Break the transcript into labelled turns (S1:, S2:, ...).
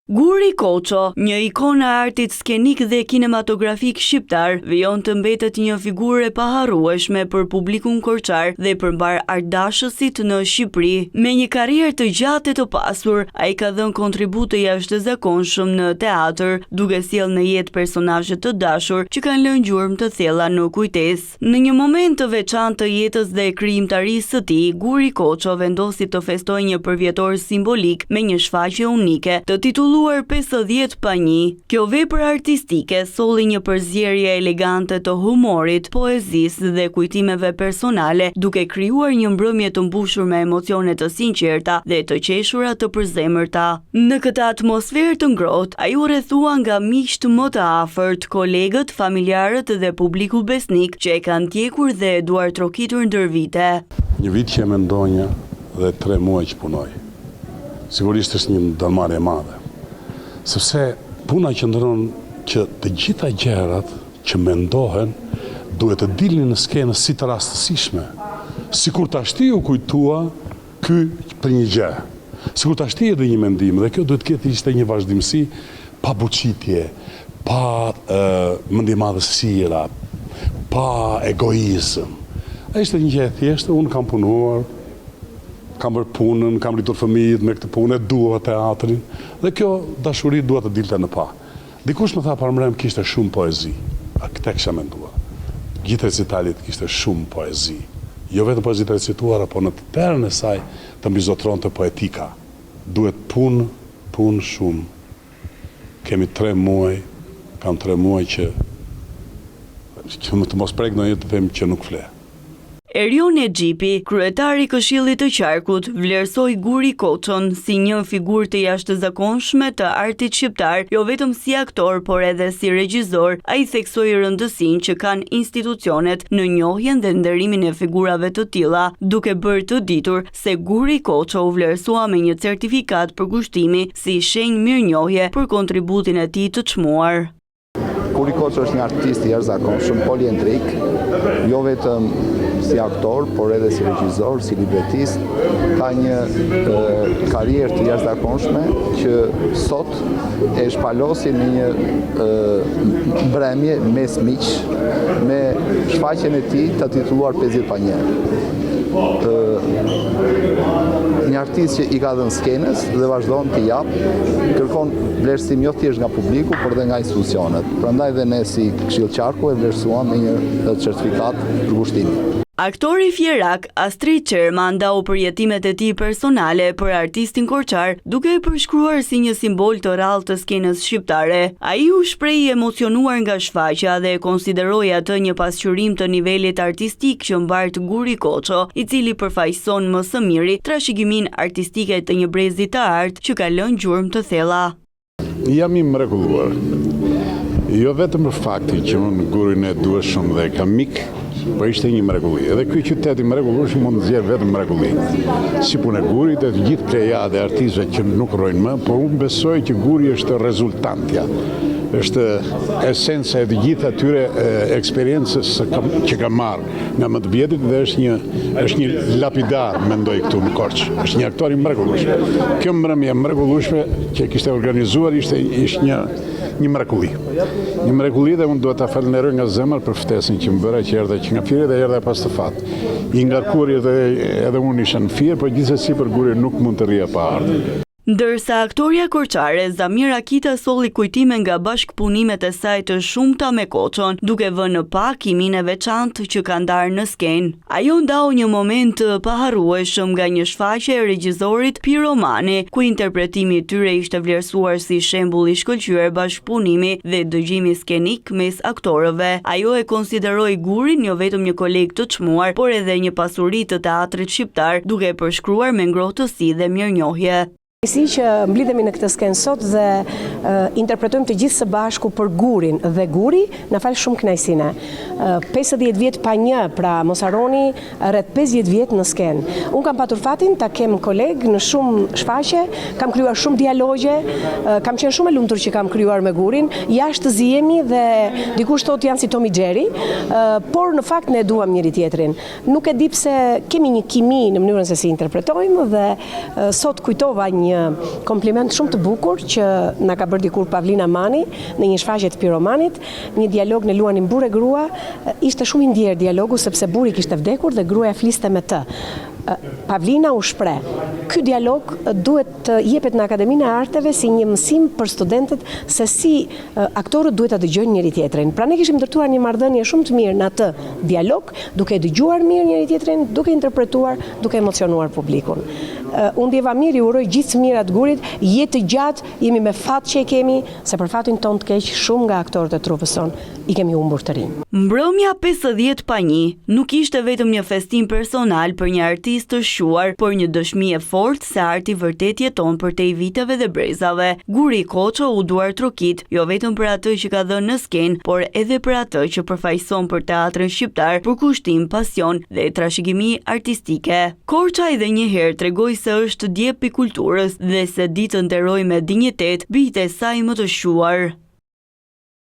S1: Guri Koço, një ikon e artit skenik dhe kinematografik shqiptar, vijon të mbetet një figurë e paharrueshme për publikun korçar dhe përmbar artdashësit në Shqipëri. Me një karrierë të gjatë e të pasur, ai ka dhënë kontribut të jashtëzakonshëm në teatr, duke sjellë në jetë personazhe të dashur që kanë lënë gjurmë të thella në kujtesë. Në një moment të veçantë të jetës dhe krijimtarisë së tij, Guri Koço vendosi të festojë një përvjetor simbolik me një shfaqje unike, të titulluar 50 pa 1. Kjo vepër artistike solli një përzierje elegante të humorit, poezisë dhe kujtimeve personale, duke krijuar një mbrëmje të mbushur me emocione të sinqerta dhe të qeshura të përzemërta. Në këtë atmosferë të ngrohtë, ai u rrethua nga miqt më të afërt, kolegët, familjarët dhe publiku besnik që e kanë ndjekur dhe eduar trokitur ndër vite.
S2: Një vit që e mendonja dhe 3 muaj që punoj. Sigurisht është një dalmarrje e madhe. Sepse puna qëndron që të gjitha gjërat që mendohen duhet të dilnin në skenë si të rastësishme. Sikur tashti u kujtua ky për një gjë. Sikur tashti edhe një mendim dhe kjo duhet të ketë ishte një vazhdimsi pa buçitje, pa mendjemadhësira, pa egoizëm. Ishte një gjë e thjeshtë, unë kam punuar, kam bërë punën, kam rritur fëmijët me këtë punë, dua teatrin, dhe kjo dashuri dua të dilte në pa. Dikush më tha parëmrem kishte shumë poezi, a këtë kisha menduar. Gjithë recitalit kishte shumë poezi. Jo vetëm poezi të recituara, po në të terën e saj të mbizotronte poetika. Duhet punë shumë. Kemi 3 muaj, kam 3 muaj që më të mos prek në jetë të them që nuk fle.
S1: Erion Exhipi, kryetari i Këshillit të Qarkut, vlerësoi Guri Koçon si një figurë të jashtëzakonshme të artit shqiptar, jo vetëm si aktor, por edhe si regjisor. Ai theksoi rëndësinë që kanë institucionet në njohjen dhe nderimin e figurave të tilla, duke bërë të ditur se Guri Koço u vlerësua me një certifikat përkushtimi si shenjë mirënjohje për kontributin e tij të çmuar.
S3: Guri Koço është një artist i jashtëzakonshëm, poliedrik, jo vetëm si aktor, por edhe si regjisor, si libretist. Ka një karrierë të jashtëzakonshme që sot e shpalosi në një mbrëmje mes miq, me shfaqjen e tij të titulluar 50 pa 1. Një artist që i ka dhënë skenës dhe vazhdon t'i jap, kërkon vlerësim jo thjesht nga publiku, por edhe nga institucionet. Prandaj dhe ne si Këshill Qarku e vlerësuam me një certifikat përkushtimi.
S1: Aktori fjerak Astrid Qerma ndau përjetimet e tij personale për artistin korçar, duke e përshkruar si një simbol të rrallë të skenës shqiptare. Ai u shprehi emocionuar nga shfaqja dhe e konsideroi atë një pasqyrim të nivelit artistik që mbart Guri Koço, i cili përfaqëson më së miri trashëgiminë artistike të një brezi të artë që ka lënë gjurmë të thella.
S4: Jam i mrekulluar. Jo vetëm për faktin që unë Gurin e dua shumë dhe kam mik, po ishte një mrekulli. Edhe ky qytet i mrekullueshëm mund të zgjerë vetëm mrekulli. Si punë e Gurit e të gjithë plejade artistëve që nuk rrojnë më, por unë besoj që Guri është rezultantja. Është esenca e të gjithë atyre eksperiencës që kam marrë nga më të vjetrit dhe është një lapidar, mendoj këtu në Korçë. Është një aktor i mrekullueshëm. Kjo mbrëmje mrekullueshme që kishte organizuar ishte një mrekulli. Një mrekulli dhe unë duhet ta falenderoj nga zemër për ftesën që më bëra, që erdha që nga Fieri dhe erdha pas të fat. I ngarkuar edhe unë isha në Fier, por gjithsesi për Guri nuk mund të rrija pa ardhur.
S1: Ndërsa aktoria korçare Zamira Kita solli kujtime nga bashkëpunimet e saj të shumta me Koçon, duke vënë pa kimin e veçantë që ka ndarë në skenë. Ajo ndau një moment të paharrueshëm nga një shfaqje e regjisorit Piromani, ku interpretimi i tyre ishte vlerësuar si shembull i shkëlqyer bashkëpunimi dhe dëgjimi skenik mes aktorëve. Ajo e konsideroi Gurin jo vetëm një koleg të çmuar, por edhe një pasuri të teatrit shqiptar, duke e përshkruar me ngrohtësi dhe mirënjohje.
S5: Si që mblidhemi në këtë skenë sot dhe interpretojmë të gjithë së bashku për Gurin, dhe Guri na fal shumë kënaqësinë. 50 vjet pa 1, pra mos harroni rreth 50 vjet në skenë. Unë kam patur fatin ta kem koleg në shumë shfaqje, kam krijuar shumë dialogje, kam qenë shumë e lumtur që kam krijuar me Gurin. Jashtë zihemi dhe dikush thotë janë si Tom i Jerry, por në fakt ne duam njëri tjetrin. Nuk e di pse kemi një kimi në mënyrën se si interpretojmë dhe sot kujtova një një kompliment shumë të bukur që na ka bërë dikur Pavlina Mani në një shfaqje të Piromanit, një dialog në luanin burr e grua, ishte shumë i ndjerë dialogu sepse burri kishte vdekur dhe gruaja fliste me të. Pavlina u shpreh. Ky dialog duhet të jepet në Akademinë e Arteve si një mësim për studentët se si aktorët duhet ta dëgjojnë njëri tjetrin. Pra ne kishim ndërtuar një marrëdhënie shumë të mirë në atë dialog, duke dëgjuar mirë njëri tjetrin, duke interpretuar, duke emocionuar publikun. Unë ndjeva mirë, i uroj gjithë të mirat Gurit, jetë të gjatë, jemi me fat që e kemi, se për fatin ton të keq shumë nga aktorët e trupës son i kemi humbur të rinj.
S1: Mbrëmja 50 pa 1 nuk ishte vetëm një festim personal për një artist të shuar, por një dëshmi e fortë se arti vërtet jeton përtej viteve dhe brezave. Guri Koço u duar trokit, jo vetëm për atë që ka dhënë në skenë, por edhe për atë që përfaqëson për teatrin shqiptar, për kushtim, pasion dhe trashëgimi artistike. Korça edhe një herë tregoi se është djep i kulturës dhe se ditë nderoj me dinjitet bijtë e saj më të shuar.